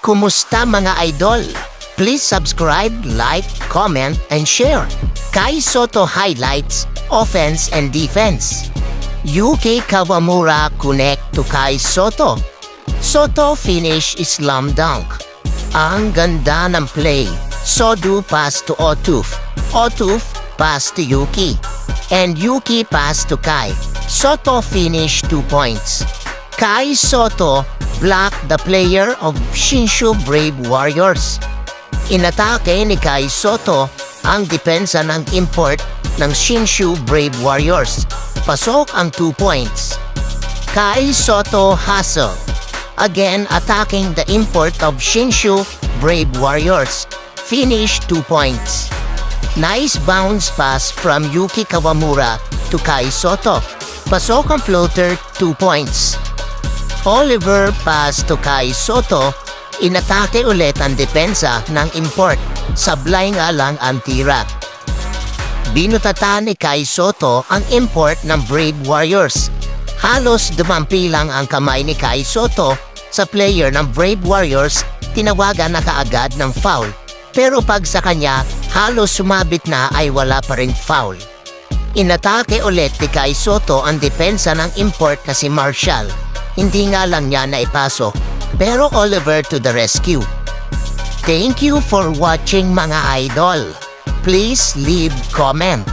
Kumusta mga idol? Please subscribe, like, comment, and share. Kai Sotto highlights, offense and defense. Yuki Kawamura connect to Kai Sotto. Sotto finish slam dunk. Ang ganda ng play. Sodu pass to Otuf. Otuf pass to Yuki. And Yuki pass to Kai. Sotto finish 2 points. Kai Sotto block the player of Shinshu Brave Warriors. Inatake ni Kai Sotto ang depensa ng import ng Shinshu Brave Warriors. Pasok ang 2 points. Kai Sotto hustle. Again attacking the import of Shinshu Brave Warriors. Finish 2 points. Nice bounce pass from Yuki Kawamura to Kai Sotto. Pasok ang floater, 2 points. Oliver pass to Kai Sotto. Inatake ulit ang depensa ng import. Sablay nga lang ang tira. Binutatan ni Kai Sotto ang import ng Brave Warriors. Halos dumampi lang ang kamay ni Kai Sotto sa player ng Brave Warriors. Tinawagan na kaagad ng foul. Pero pag sa kanya, halos sumabit na ay wala pa rin foul. Inatake ulit ni Kai Sotto ang depensa ng import na si Marshall. Hindi nga lang niya naipasok, pero Oliver to the rescue. Thank you for watching mga idol. Please leave comment.